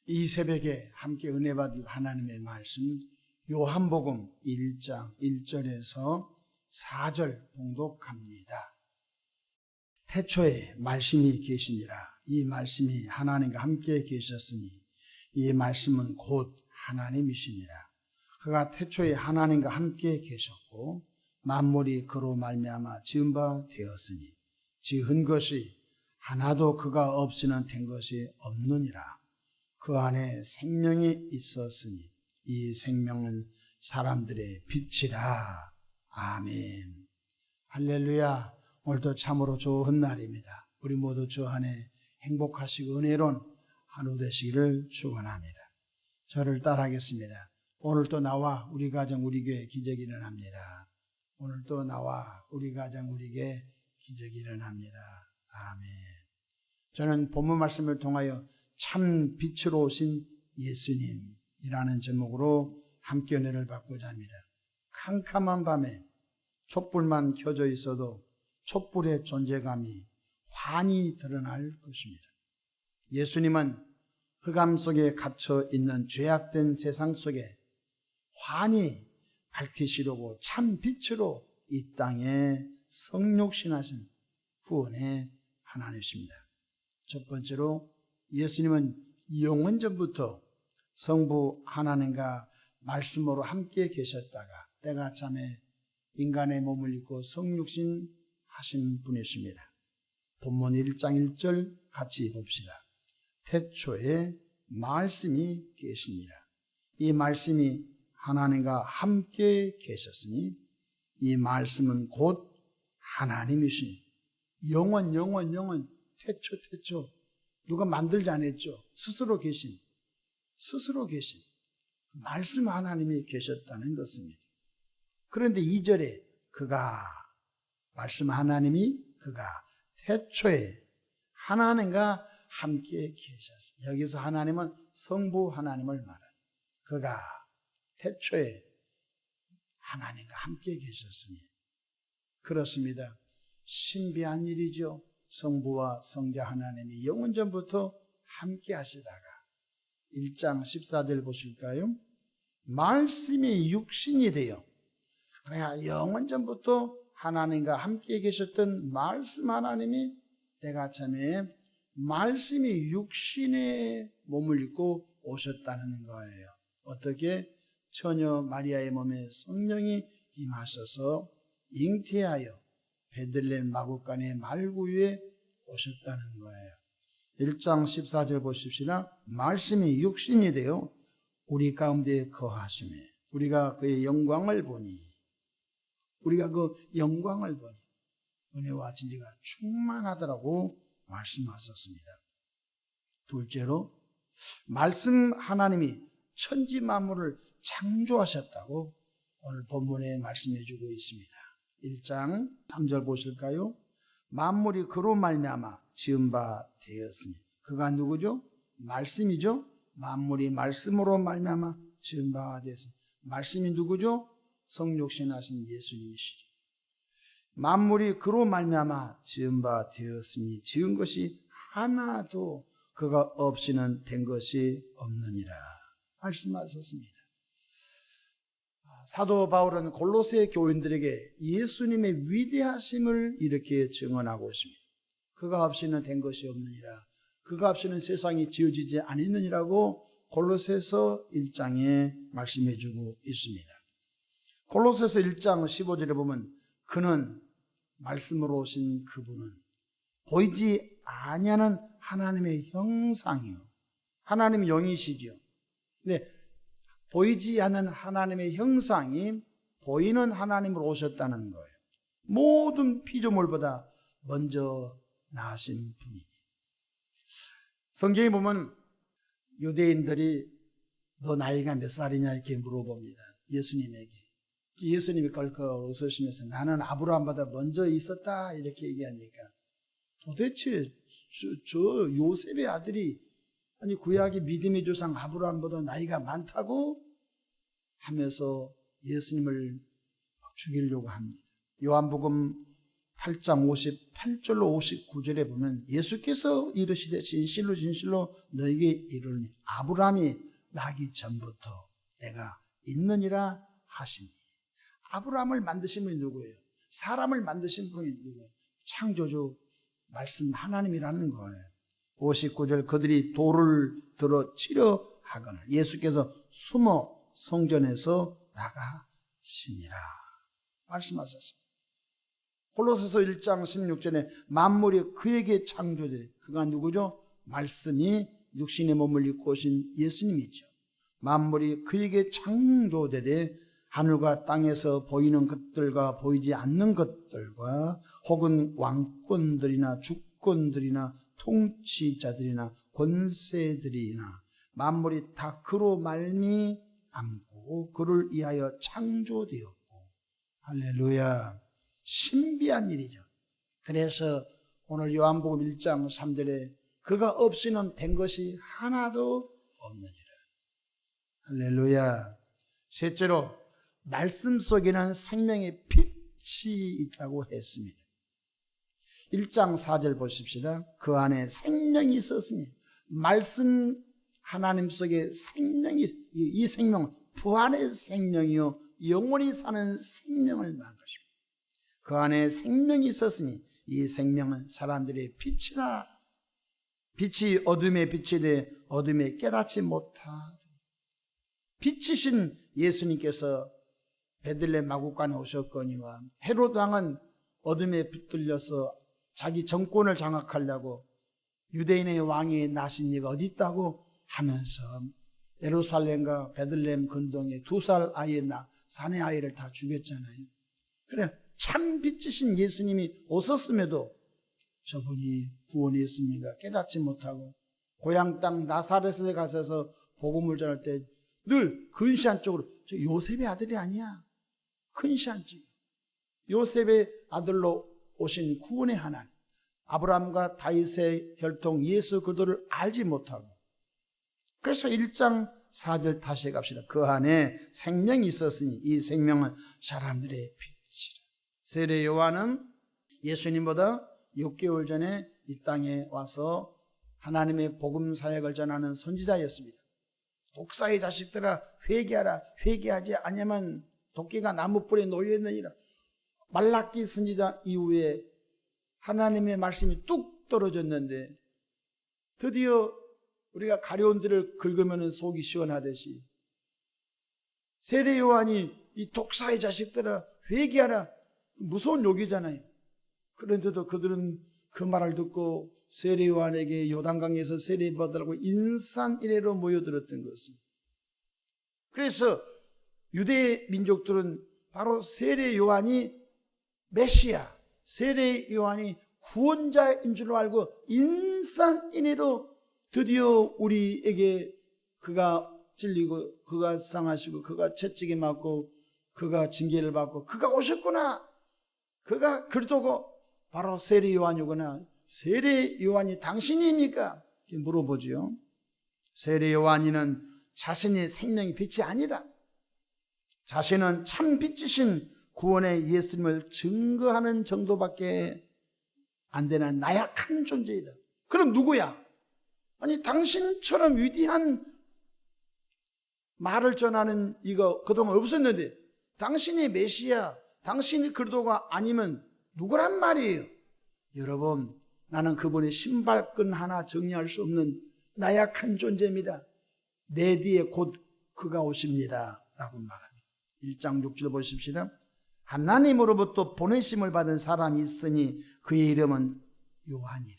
이 새벽에 함께 은혜 받을 하나님의 말씀 요한복음 1장 1절에서 4절 봉독합니다. 태초에 말씀이 계시니라. 이 말씀이 하나님과 함께 계셨으니 이 말씀은 곧 하나님이시니라. 그가 태초에 하나님과 함께 계셨고 만물이 그로 말미암아 지은 바 되었으니 지은 것이 하나도 그가 없이는 된 것이 없느니라. 그 안에 생명이 있었으니 이 생명은 사람들의 빛이라. 아멘. 할렐루야. 오늘도 참으로 좋은 날입니다. 우리 모두 주 안에 행복하시고 은혜로운 하루 되시기를 축원합니다. 저를 따라하겠습니다. 오늘도 나와 우리 가정 우리 교회 기적이 일어납니다. 오늘도 나와 우리 가정 우리 교회 기적이 일어납니다. 아멘. 저는 본문 말씀을 통하여 참 빛으로 오신 예수님이라는 제목으로 함께 은혜를 받고자 합니다. 캄캄한 밤에 촛불만 켜져 있어도 촛불의 존재감이 환히 드러날 것입니다. 예수님은 흑암 속에 갇혀 있는 죄악된 세상 속에 환히 밝히시려고 참 빛으로 이 땅에 성육신하신 구원의 하나님이십니다. 첫 번째로 예수님은 영원전부터 성부 하나님과 말씀으로 함께 계셨다가 때가 참에 인간의 몸을 입고 성육신 하신 분이십니다. 본문 1장 1절 같이 봅시다. 태초에 말씀이 계시니라. 이 말씀이 하나님과 함께 계셨으니 이 말씀은 곧 하나님이시니 영원 태초 누가 만들지 않았죠. 스스로 계신 말씀 하나님이 계셨다는 것입니다. 그런데 2절에 말씀 하나님이 태초에 하나님과 함께 계셨어요. 여기서 하나님은 성부 하나님을 말해요. 그가 태초에 하나님과 함께 계셨으니 그렇습니다. 신비한 일이죠. 성부와 성자 하나님이 영원전부터 함께 하시다가 1장 14절 보실까요? 말씀이 육신이 되어 그러니까 영원전부터 하나님과 함께 계셨던 말씀 하나님이 때가 참에 말씀이 육신의 몸을 입고 오셨다는 거예요. 어떻게? 처녀 마리아의 몸에 성령이 임하셔서 잉태하여 베들레헴 마구간의 말구 위에 오셨다는 거예요. 1장 14절 보십시다. 말씀이 육신이 되어 우리 가운데 거하시매 우리가 그의 영광을 보니 은혜와 진리가 충만하더라고 말씀하셨습니다. 둘째로 말씀 하나님이 천지 만물을 창조하셨다고 오늘 본문에 말씀해 주고 있습니다. 1장 3절 보실까요? 만물이 그로 말미암아 지은 바 되었으니 그가 누구죠? 말씀이죠. 만물이 말씀으로 말미암아 지은 바가 되었으니 말씀이 누구죠? 성육신하신 예수님이시죠. 만물이 그로 말미암아 지은 바 되었으니 지은 것이 하나도 그가 없이는 된 것이 없느니라 말씀하셨습니다. 사도 바울은 골로새 교인들에게 예수님의 위대하심을 이렇게 증언하고 있습니다. 그가 없이는 된 것이 없느니라. 그가 없이는 세상이 지어지지 않았느니라고 골로새서 1장에 말씀해 주고 있습니다. 골로새서 1장 15절에 보면 그는 말씀으로 오신 그분은 보이지 아니하는 하나님의 형상이요. 하나님의 영이시죠. 근데 보이지 않는 하나님의 형상이 보이는 하나님으로 오셨다는 거예요. 모든 피조물보다 먼저 나신 분이니. 성경에 보면 유대인들이 너 나이가 몇 살이냐 이렇게 물어봅니다. 예수님에게. 예수님이 껄껄 웃으시면서 나는 아브라함보다 먼저 있었다 이렇게 얘기하니까 도대체 저 요셉의 아들이 아니 구약의 믿음의 조상 아브라함보다 나이가 많다고 하면서 예수님을 죽이려고 합니다. 요한복음 8장 58절로 59절에 보면 예수께서 이르시되 진실로 진실로 너에게 이르노니 아브라함이 나기 전부터 내가 있느니라 하시니. 아브라함을 만드신 분이 누구예요? 사람을 만드신 분이 누구예요? 창조주 말씀 하나님이라는 거예요. 59절 그들이 돌을 들어 치려 하거늘 예수께서 숨어 성전에서 나가시니라 말씀하셨습니다. 골로새서 1장 16절에 만물이 그에게 창조되 그가 누구죠? 말씀이 육신의 몸을 입고 오신 예수님이죠. 만물이 그에게 창조되되 하늘과 땅에서 보이는 것들과 보이지 않는 것들과 혹은 왕권들이나 주권들이나 통치자들이나 권세들이나 만물이 다 그로 말미암고 그를 위하여 창조되었고. 할렐루야. 신비한 일이죠. 그래서 오늘 요한복음 1장 3절에 그가 없이는 된 것이 하나도 없느니라. 할렐루야. 셋째로 말씀 속에는 생명의 빛이 있다고 했습니다. 1장 4절 보십시다. 그 안에 생명이 있었으니 말씀 하나님 속에 생명이 이 생명은 부활의 생명이요 영원히 사는 생명을 말한 것입니다. 그 안에 생명이 있었으니 이 생명은 사람들의 빛이라. 빛이 어둠의 빛이 돼 어둠에 깨닫지 못하다. 빛이신 예수님께서 베들레헴 마구간에 오셨거니와 헤롯 왕은 어둠에 붙들려서 자기 정권을 장악하려고 유대인의 왕이 나신 이가 어디 있다고 하면서 예루살렘과 베들레헴 근동에 2살 아이의 사내 아이를 다 죽였잖아요. 그래 참 빛이신 예수님이 오셨음에도 저분이 구원 예수님인가 깨닫지 못하고 고향 땅 나사렛에 가셔서 복음을 전할 때 늘 근시안 쪽으로 저 요셉의 아들이 아니야. 근시안 쪽 요셉의 아들로 오신 구원의 하나님 아브라함과 다윗의 혈통 예수 그리스도를 알지 못하고 그래서 1장 4절 다시 갑시다. 그 안에 생명이 있었으니 이 생명은 사람들의 빛이라. 세례 요한은 예수님보다 6개월 전에 이 땅에 와서 하나님의 복음 사역을 전하는 선지자였습니다. 독사의 자식들아 회개하라. 회개하지 아니하면 도끼가 나무뿔에 놓여있느니라. 말라기 선지자 이후에 하나님의 말씀이 뚝 떨어졌는데 드디어 우리가 가려운 들을 긁으면 속이 시원하듯이 세례 요한이 이 독사의 자식들아 회개하라. 무서운 욕이잖아요. 그런데도 그들은 그 말을 듣고 세례 요한에게 요단강에서 세례 받으라고 인산이례로 모여들었던 것입니다. 그래서 유대 민족들은 바로 세례 요한이 메시아, 세례 요한이 구원자인 줄 알고 인산이례로 드디어 우리에게 그가 찔리고 그가 상하시고 그가 채찍에 맞고 그가 징계를 받고 그가 오셨구나. 그가 그리스도고 바로 세례 요한이구나. 세례 요한이 당신입니까? 이렇게 물어보지요. 세례 요한이는 자신의 생명이 빛이 아니다. 자신은 참 빛이신 구원의 예수님을 증거하는 정도밖에 안 되는 나약한 존재이다. 그럼 누구야? 아니 당신처럼 위대한 말을 전하는 이거 그동안 없었는데 당신이 메시아, 당신이 그리스도가 아니면 누구란 말이에요? 여러분 나는 그분의 신발끈 하나 정리할 수 없는 나약한 존재입니다. 내 뒤에 곧 그가 오십니다 라고 말합니다. 1장 6절 보십시다. 하나님으로부터 보내심을 받은 사람이 있으니 그의 이름은 요한이라.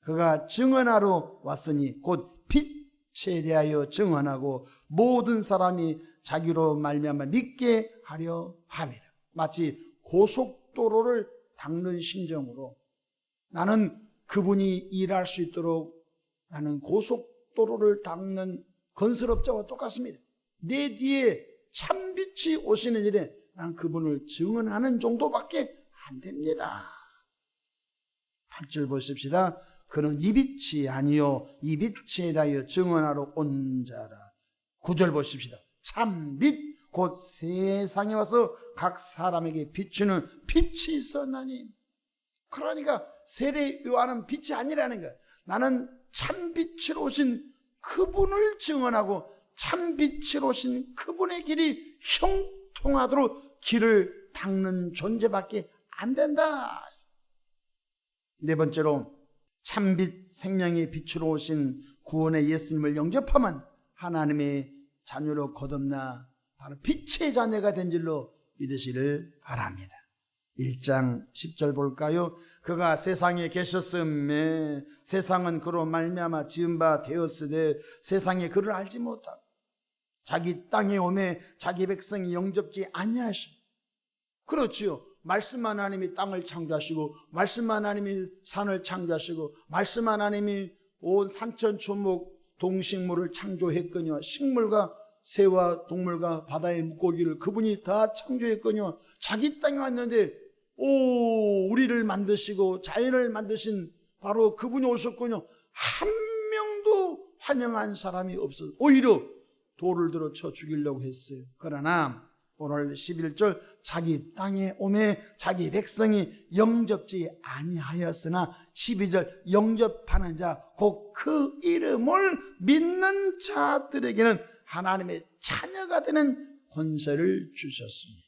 그가 증언하러 왔으니 곧 빛에 대하여 증언하고 모든 사람이 자기로 말미암아 믿게 하려 함이라. 마치 고속도로를 닦는 심정으로 나는 그분이 일할 수 있도록 나는 고속도로를 닦는 건설업자와 똑같습니다. 내 뒤에 참빛이 오시는 일에 나는 그분을 증언하는 정도밖에 안 됩니다. 8절 보십시다. 그는 이 빛이 아니요 이 빛에 대하여 증언하러 온 자라. 9절 보십시다. 참빛 곧 세상에 와서 각 사람에게 비추는 빛이 있었나니. 그러니까 세례 요한은 빛이 아니라는 거야. 나는 참빛으로 오신 그분을 증언하고 참빛으로 오신 그분의 길이 형통하도록 길을 닦는 존재밖에 안 된다. 네 번째로 참빛 생명의 빛으로 오신 구원의 예수님을 영접하면 하나님의 자녀로 거듭나 바로 빛의 자녀가 된 줄로 믿으시를 바랍니다. 1장 10절 볼까요? 그가 세상에 계셨음에 세상은 그로 말미암아 지은 바 되었으되 세상에 그를 알지 못하고 자기 땅에 오매 자기 백성이 영접지 아니하시고. 그렇지요. 말씀 하나님이 땅을 창조하시고 말씀 하나님이 산을 창조하시고 말씀 하나님이 온 산천초목 동식물을 창조했거니와 식물과 새와 동물과 바다의 물고기를 그분이 다 창조했거니와 자기 땅에 왔는데 우리를 만드시고 자연을 만드신 바로 그분이 오셨거니와 한 명도 환영한 사람이 없어서 오히려 돌을 들어 쳐 죽이려고 했어요. 그러나 오늘 11절 자기 땅에 오매 자기 백성이 영접지 아니하였으나 12절 영접하는 자 곧 그 이름을 믿는 자들에게는 하나님의 자녀가 되는 권세를 주셨습니다.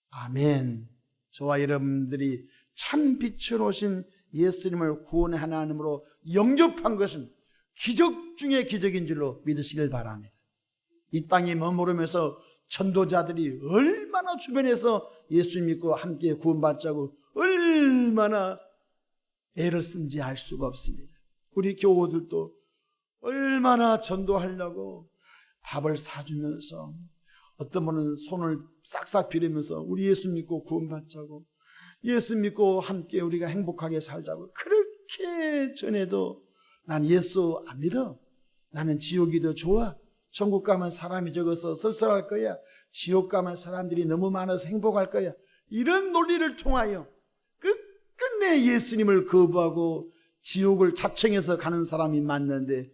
아멘. 저와 여러분들이 참 빛으로 오신 예수님을 구원의 하나님으로 영접한 것은 기적 중에 기적인 줄로 믿으시길 바랍니다. 이 땅에 머무르면서 전도자들이 얼마나 주변에서 예수 믿고 함께 구원받자고 얼마나 애를 쓴지 알 수가 없습니다. 우리 교우들도 얼마나 전도하려고 밥을 사주면서 어떤 분은 손을 싹싹 비리면서 우리 예수 믿고 구원받자고 예수 믿고 함께 우리가 행복하게 살자고 그렇게 전해도 난 예수 안 믿어. 나는 지옥이 더 좋아. 천국 가면 사람이 적어서 씁쓸할 거야. 지옥 가면 사람들이 너무 많아서 행복할 거야. 이런 논리를 통하여 끝끝내 예수님을 거부하고 지옥을 자청해서 가는 사람이 많는데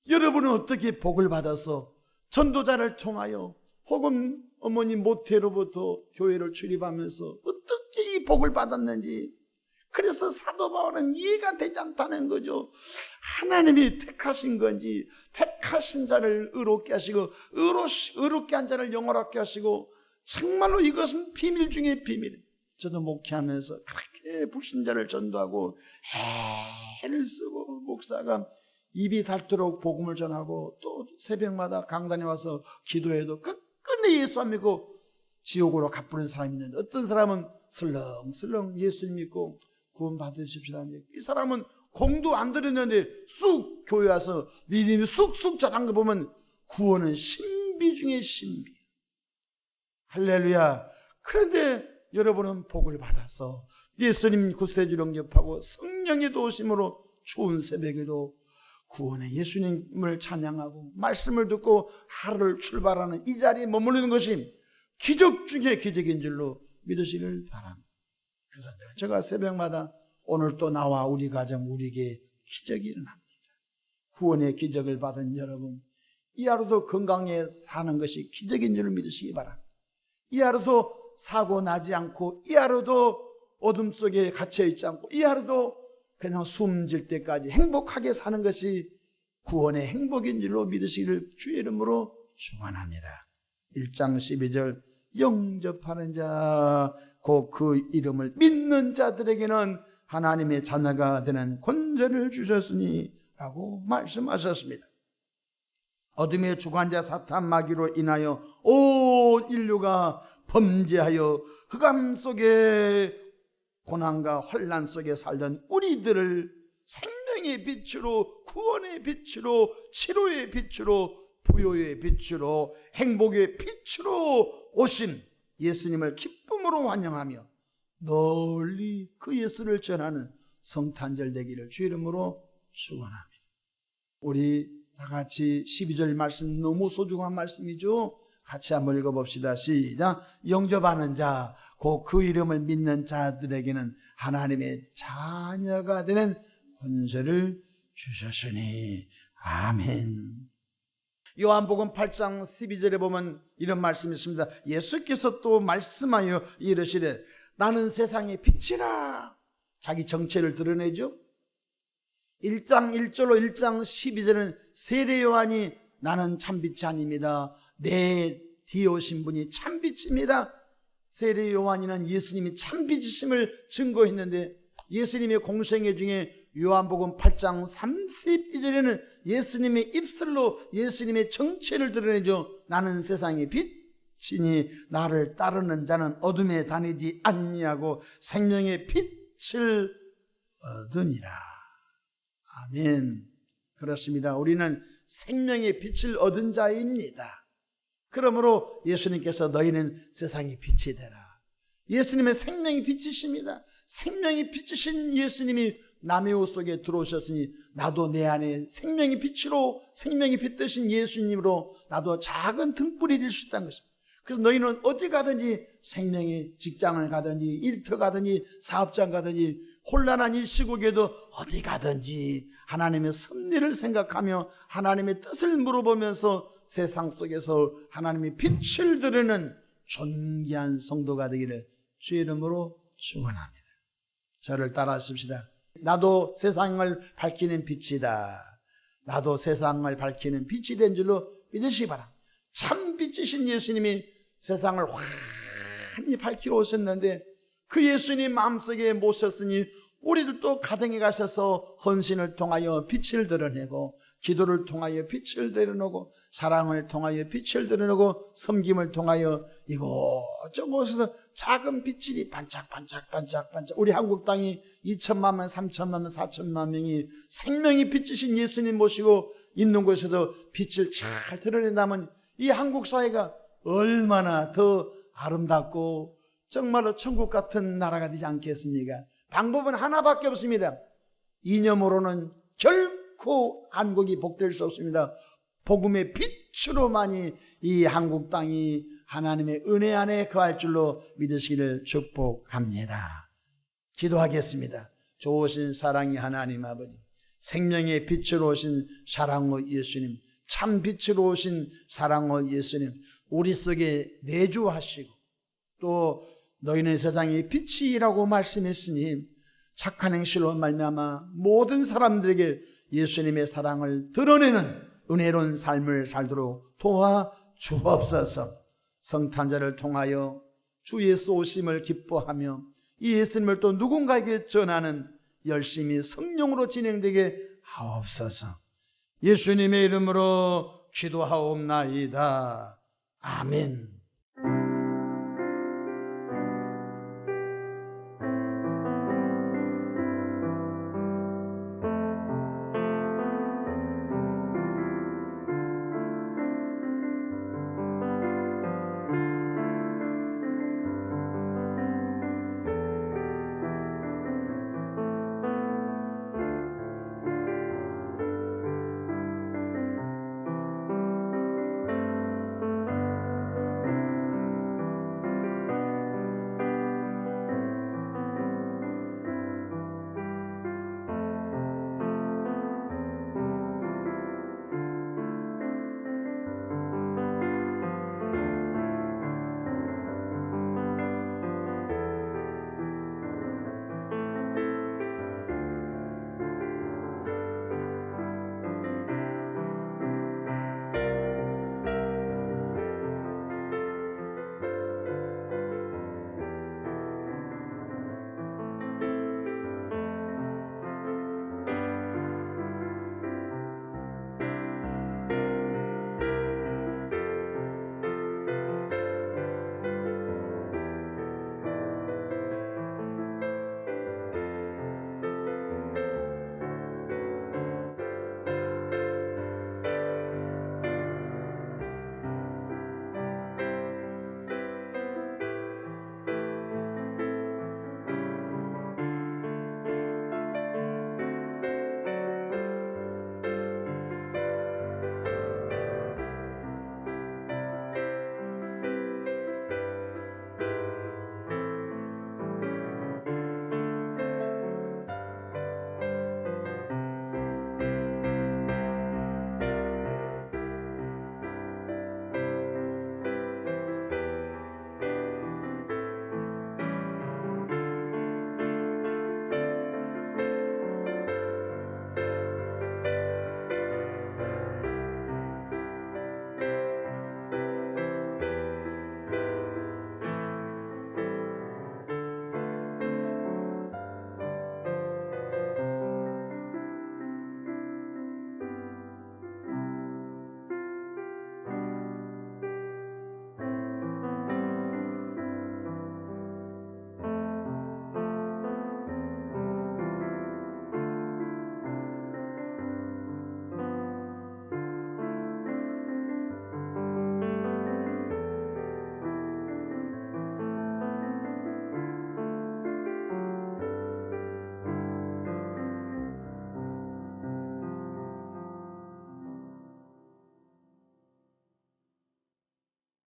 여러분은 어떻게 복을 받아서 전도자를 통하여 혹은 어머니 모태로부터 교회를 출입하면서 어떻게 이 복을 받았는지 그래서 사도 바울은 이해가 되지 않다는 거죠. 하나님이 택하신 건지 택하신 자를 의롭게 하시고 의롭게 한 자를 영원하게 하시고 정말로 이것은 비밀 중에 비밀. 저도 목회하면서 그렇게 불신자를 전도하고 애를 쓰고 목사가 입이 닳도록 복음을 전하고 또 새벽마다 강단에 와서 기도해도 끝끝내 예수 안 믿고 지옥으로 가버린 사람이 있는데 어떤 사람은 슬렁슬렁 예수 믿고 구원 받으십시다. 이 사람은 공도 안 들였는데 쑥 교회 와서 믿음이 쑥쑥 자란 거 보면 구원은 신비 중에 신비. 할렐루야. 그런데 여러분은 복을 받아서 예수님 구세주를 영접하고 성령의 도우심으로 추운 새벽에도 구원의 예수님을 찬양하고 말씀을 듣고 하루를 출발하는 이 자리에 머무르는 것이 기적 중에 기적인 줄로 믿으시길 바랍니다. 그래서 늘 제가 새벽마다 오늘 또 나와 우리 가정 우리에게 기적이 일어납니다. 구원의 기적을 받은 여러분, 이 하루도 건강에 사는 것이 기적인 줄을 믿으시기 바랍니다. 이 하루도 사고 나지 않고 이 하루도 어둠 속에 갇혀 있지 않고 이 하루도 그냥 숨질 때까지 행복하게 사는 것이 구원의 행복인 줄로 믿으시기를 주의 이름으로 축원합니다. 1장 12절 영접하는 자 곧 그 이름을 믿는 자들에게는 하나님의 자녀가 되는 권세를 주셨으니 라고 말씀하셨습니다. 어둠의 주관자 사탄 마귀로 인하여 온 인류가 범죄하여 흑암 속에 고난과 혼란 속에 살던 우리들을 생명의 빛으로 구원의 빛으로 치료의 빛으로 부요의 빛으로 행복의 빛으로 오신 예수님을 기쁨으로 환영하며 널리 그 예수를 전하는 성탄절 되기를 주 이름으로 축원합니다. 우리 다 같이 12절 말씀 너무 소중한 말씀이죠. 같이 한번 읽어봅시다. 시작. 영접하는 자 곧 그 이름을 믿는 자들에게는 하나님의 자녀가 되는 권세를 주셨으니 아멘. 요한복음 8장 12절에 보면 이런 말씀이 있습니다. 예수께서 또 말씀하여 이르시되 나는 세상의 빛이라 자기 정체를 드러내죠. 1장 1절로 1장 12절은 세례 요한이 나는 참빛이 아닙니다. 내 뒤에 오신 분이 참빛입니다. 세례 요한이는 예수님이 참빛이심을 증거했는데 예수님의 공생애 중에 요한복음 8장 32절에는 예수님의 입술로 예수님의 정체를 드러내죠. 나는 세상의 빛이니 나를 따르는 자는 어둠에 다니지 아니하고 생명의 빛을 얻으니라. 아멘. 그렇습니다. 우리는 생명의 빛을 얻은 자입니다. 그러므로 예수님께서 너희는 세상의 빛이 되라. 예수님의 생명의 빛이십니다. 생명의 빛이신 예수님이 남의 옷 속에 들어오셨으니 나도 내 안에 생명의 빛으로 생명의 빛 되신 예수님으로 나도 작은 등불이 될 수 있다는 것입니다. 그래서 너희는 어디 가든지 생명의 직장을 가든지 일터 가든지 사업장 가든지 혼란한 이 시국에도 어디 가든지 하나님의 섭리를 생각하며 하나님의 뜻을 물어보면서 세상 속에서 하나님의 빛을 드러내는 존귀한 성도가 되기를 주의 이름으로 축원합니다. 저를 따라하십시다. 나도 세상을 밝히는 빛이다. 나도 세상을 밝히는 빛이 된 줄로 믿으시기 바랍니다. 참 빛이신 예수님이 세상을 환히 밝히러 오셨는데 그 예수님 마음속에 모셨으니 우리들도 가정에 가셔서 헌신을 통하여 빛을 드러내고 기도를 통하여 빛을 드러내고 사랑을 통하여 빛을 드러내고 섬김을 통하여 이곳저곳에서 작은 빛이 반짝반짝 우리 한국 땅이 2천만 명, 3천만 명, 4천만 명이 생명이 빛이신 예수님 모시고 있는 곳에서 빛을 잘 드러낸다면 이 한국 사회가 얼마나 더 아름답고 정말로 천국 같은 나라가 되지 않겠습니까? 방법은 하나밖에 없습니다. 이념으로는 결코 한국이 복될 수 없습니다. 복음의 빛으로만이 이 한국 땅이 하나님의 은혜 안에 거할 줄로 믿으시기를 축복합니다. 기도하겠습니다. 좋으신 사랑의 하나님 아버지, 생명의 빛으로 오신 사랑의 예수님, 참 빛으로 오신 사랑의 예수님, 우리 속에 내주하시고 또 너희는 세상의 빛이라고 말씀했으니 착한 행실로 말미암아 모든 사람들에게 예수님의 사랑을 드러내는 은혜로운 삶을 살도록 도와주옵소서. 성탄절을 통하여 주 예수 오심을 기뻐하며 이 예수님을 또 누군가에게 전하는 열심히 성령으로 진행되게 하옵소서. 예수님의 이름으로 기도하옵나이다. 아멘.